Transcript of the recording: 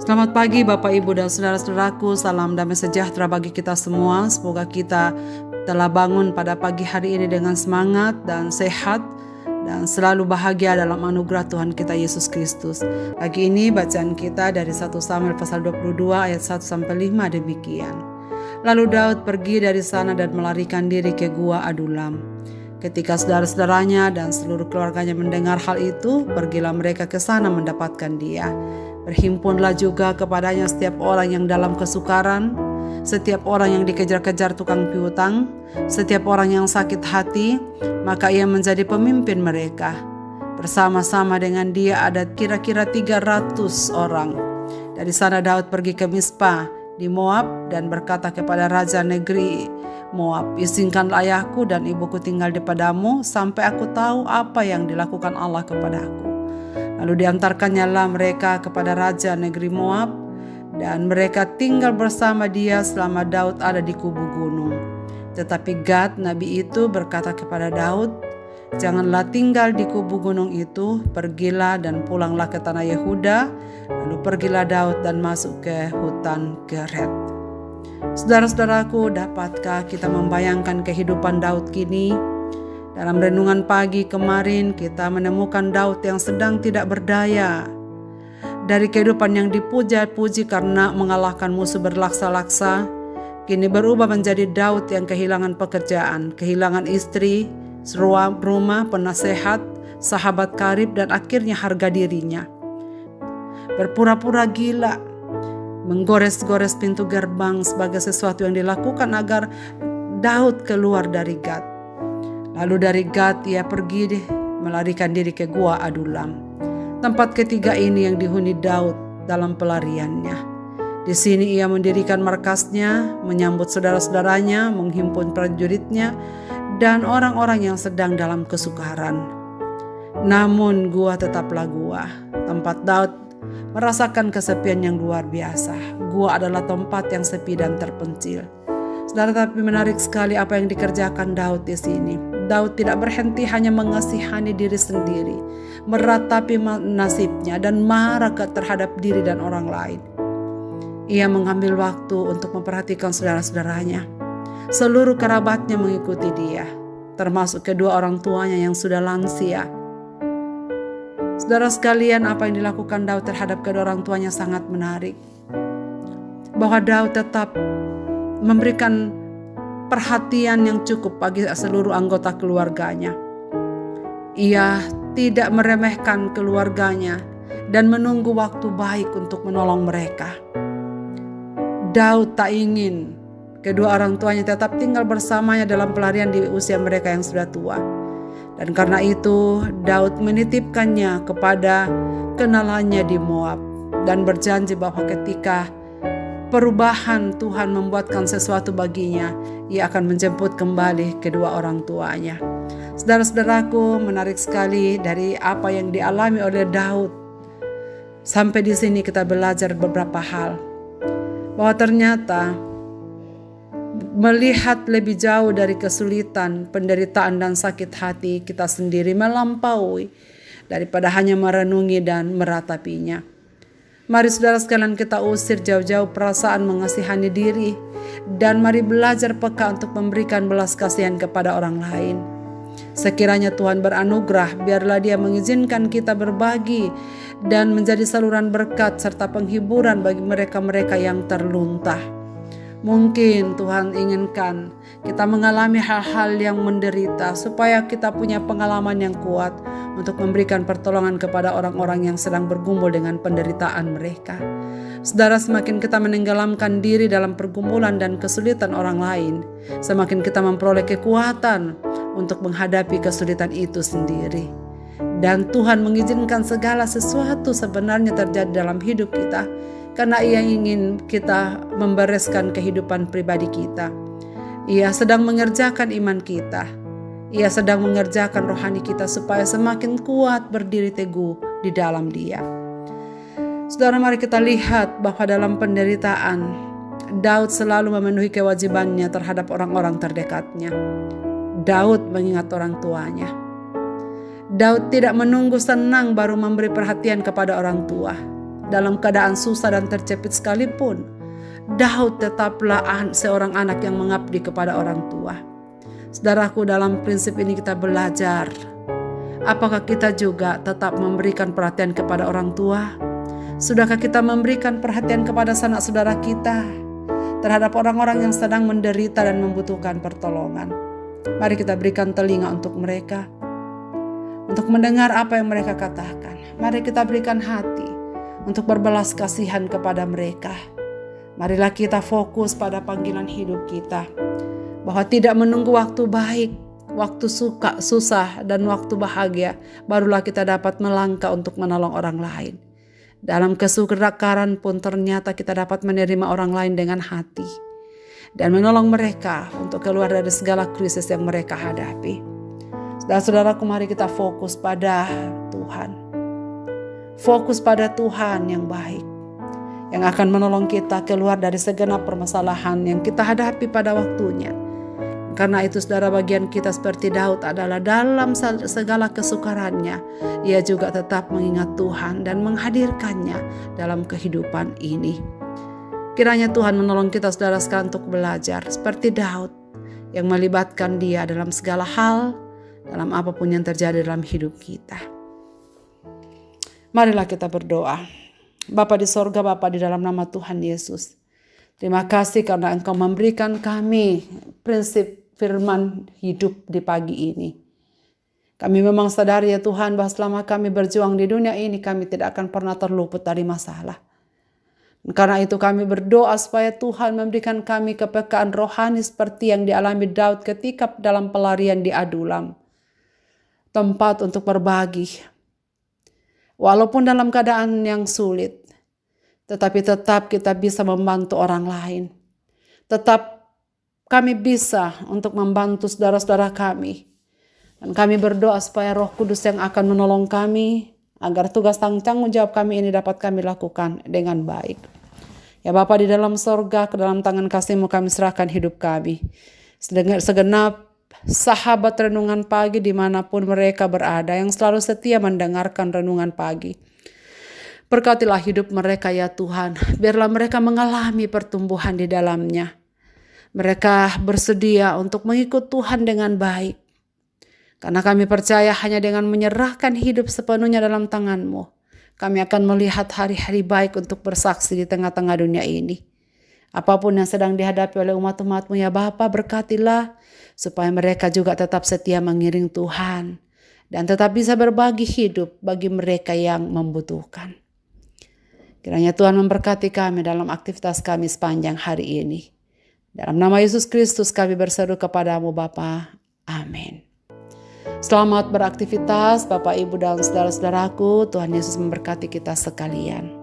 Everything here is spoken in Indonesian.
Selamat pagi Bapak Ibu dan saudara-saudaraku, salam damai sejahtera bagi kita semua. Semoga kita telah bangun pada pagi hari ini dengan semangat dan sehat dan selalu bahagia dalam anugerah Tuhan kita Yesus Kristus. Pagi ini bacaan kita dari 1 Samuel pasal 22 ayat 1-5 demikian. Lalu Daud pergi dari sana dan melarikan diri ke gua Adulam. Ketika saudara-saudaranya dan seluruh keluarganya mendengar hal itu, pergilah mereka ke sana mendapatkan dia. Berhimpunlah juga kepadanya setiap orang yang dalam kesukaran, setiap orang yang dikejar-kejar tukang piutang, setiap orang yang sakit hati, maka ia menjadi pemimpin mereka. Bersama-sama dengan dia ada kira-kira 300 orang. Dari sana Daud pergi ke Mispa di Moab dan berkata kepada raja negeri Moab, "Izinkanlah ayahku dan ibuku tinggal di padamu sampai aku tahu apa yang dilakukan Allah kepadaku." Lalu diantarkannya mereka kepada raja negeri Moab, dan mereka tinggal bersama dia selama Daud ada di kubu gunung. Tetapi Gad nabi itu berkata kepada Daud, "Janganlah tinggal di kubu gunung itu, pergilah dan pulanglah ke tanah Yehuda." Lalu pergilah Daud dan masuk ke hutan Geret. Saudara-saudaraku, dapatkah kita membayangkan kehidupan Daud kini? Dalam renungan pagi kemarin kita menemukan Daud yang sedang tidak berdaya. Dari kehidupan yang dipuja-puji karena mengalahkan musuh berlaksa-laksa, kini berubah menjadi Daud yang kehilangan pekerjaan, kehilangan istri, rumah, penasehat, sahabat karib, dan akhirnya harga dirinya. Berpura-pura gila, menggores-gores pintu gerbang sebagai sesuatu yang dilakukan agar Daud keluar dari Gad. Lalu dari Gad ia pergi melarikan diri ke gua Adulam. Tempat ketiga ini yang dihuni Daud dalam pelariannya. Di sini ia mendirikan markasnya, menyambut saudara-saudaranya, menghimpun prajuritnya, dan orang-orang yang sedang dalam kesukaran. Namun gua tetaplah gua, tempat Daud merasakan kesepian yang luar biasa. Gua adalah tempat yang sepi dan terpencil. Saudara, tapi menarik sekali apa yang dikerjakan Daud di sini. Daud tidak berhenti hanya mengasihani diri sendiri, meratapi nasibnya dan marah terhadap diri dan orang lain. Ia mengambil waktu untuk memperhatikan saudara-saudaranya. Seluruh kerabatnya mengikuti dia, termasuk kedua orang tuanya yang sudah lansia. Saudara sekalian, apa yang dilakukan Daud terhadap kedua orang tuanya sangat menarik. Bahwa Daud tetap memberikan perhatian yang cukup bagi seluruh anggota keluarganya. Ia tidak meremehkan keluarganya dan menunggu waktu baik untuk menolong mereka. Daud tak ingin kedua orang tuanya tetap tinggal bersamanya dalam pelarian di usia mereka yang sudah tua. Dan karena itu Daud menitipkannya kepada kenalannya di Moab dan berjanji bahwa ketika perubahan Tuhan membuatkan sesuatu baginya, ia akan menjemput kembali kedua orang tuanya. Saudara-saudaraku, menarik sekali dari apa yang dialami oleh Daud. Sampai di sini kita belajar beberapa hal. Bahwa ternyata melihat lebih jauh dari kesulitan, penderitaan, dan sakit hati kita sendiri melampaui daripada hanya merenungi dan meratapinya. Mari saudara sekalian kita usir jauh-jauh perasaan mengasihani diri, dan mari belajar peka untuk memberikan belas kasihan kepada orang lain. Sekiranya Tuhan beranugerah, biarlah Dia mengizinkan kita berbagi dan menjadi saluran berkat serta penghiburan bagi mereka-mereka yang terluntah. Mungkin Tuhan inginkan kita mengalami hal-hal yang menderita supaya kita punya pengalaman yang kuat untuk memberikan pertolongan kepada orang-orang yang sedang bergumul dengan penderitaan mereka. Saudara, semakin kita menenggelamkan diri dalam pergumulan dan kesulitan orang lain, semakin kita memperoleh kekuatan untuk menghadapi kesulitan itu sendiri. Dan Tuhan mengizinkan segala sesuatu sebenarnya terjadi dalam hidup kita karena Ia ingin kita membereskan kehidupan pribadi kita. Ia sedang mengerjakan iman kita. Ia sedang mengerjakan rohani kita supaya semakin kuat berdiri teguh di dalam Dia. Saudara, mari kita lihat bahwa dalam penderitaan, Daud selalu memenuhi kewajibannya terhadap orang-orang terdekatnya. Daud mengingat orang tuanya. Daud tidak menunggu senang baru memberi perhatian kepada orang tua. dalam keadaan susah dan terjepit sekalipun, Daud tetaplah seorang anak yang mengabdi kepada orang tua. Saudaraku, dalam prinsip ini kita belajar, apakah kita juga tetap memberikan perhatian kepada orang tua? Sudahkah kita memberikan perhatian kepada sanak saudara kita terhadap orang-orang yang sedang menderita dan membutuhkan pertolongan? Mari kita berikan telinga untuk mereka, untuk mendengar apa yang mereka katakan. Mari kita berikan hati untuk berbelas kasihan kepada mereka. Marilah kita fokus pada panggilan hidup kita, bahwa tidak menunggu waktu baik, waktu susah, dan waktu bahagia, barulah kita dapat melangkah untuk menolong orang lain. Dalam kesukaran pun ternyata kita dapat menerima orang lain dengan hati dan menolong mereka untuk keluar dari segala krisis yang mereka hadapi. Saudara-saudaraku, mari kita fokus pada Tuhan. Fokus pada Tuhan yang baik, yang akan menolong kita keluar dari segenap permasalahan yang kita hadapi pada waktunya. Karena itu saudara, bagian kita seperti Daud adalah dalam segala kesukarannya, ia juga tetap mengingat Tuhan dan menghadirkannya dalam kehidupan ini. Kiranya Tuhan menolong kita saudara sekalian untuk belajar seperti Daud, yang melibatkan Dia dalam segala hal, dalam apapun yang terjadi dalam hidup kita. Marilah kita berdoa. Bapa di sorga, Bapa di dalam nama Tuhan Yesus, terima kasih karena Engkau memberikan kami prinsip firman hidup di pagi ini. Kami memang sadari ya Tuhan, bahwa selama kami berjuang di dunia ini, kami tidak akan pernah terluput dari masalah. Karena itu kami berdoa supaya Tuhan memberikan kami kepekaan rohani seperti yang dialami Daud ketika dalam pelarian di Adulam. Tempat untuk berbagi. Walaupun dalam keadaan yang sulit, tetapi tetap kita bisa membantu orang lain. Tetap kami bisa untuk membantu saudara-saudara kami. Dan kami berdoa supaya Roh Kudus yang akan menolong kami, agar tugas tanggung jawab kami ini dapat kami lakukan dengan baik. Ya Bapa di dalam sorga, ke dalam tangan kasih-Mu kami serahkan hidup kami. Segenap sahabat renungan pagi dimanapun mereka berada, yang selalu setia mendengarkan renungan pagi. Berkatilah hidup mereka ya Tuhan, biarlah mereka mengalami pertumbuhan di dalamnya. Mereka bersedia untuk mengikut Tuhan dengan baik. Karena kami percaya hanya dengan menyerahkan hidup sepenuhnya dalam tangan-Mu, kami akan melihat hari-hari baik untuk bersaksi di tengah-tengah dunia ini. Apapun yang sedang dihadapi oleh umat-umat-Mu ya Bapa, berkatilah supaya mereka juga tetap setia mengiring Tuhan dan tetap bisa berbagi hidup bagi mereka yang membutuhkan. Kiranya Tuhan memberkati kami dalam aktivitas kami sepanjang hari ini. Dalam nama Yesus Kristus kami berseru kepadamu Bapa. Amin. Selamat beraktivitas Bapak, Ibu, dan saudara-saudaraku. Tuhan Yesus memberkati kita sekalian.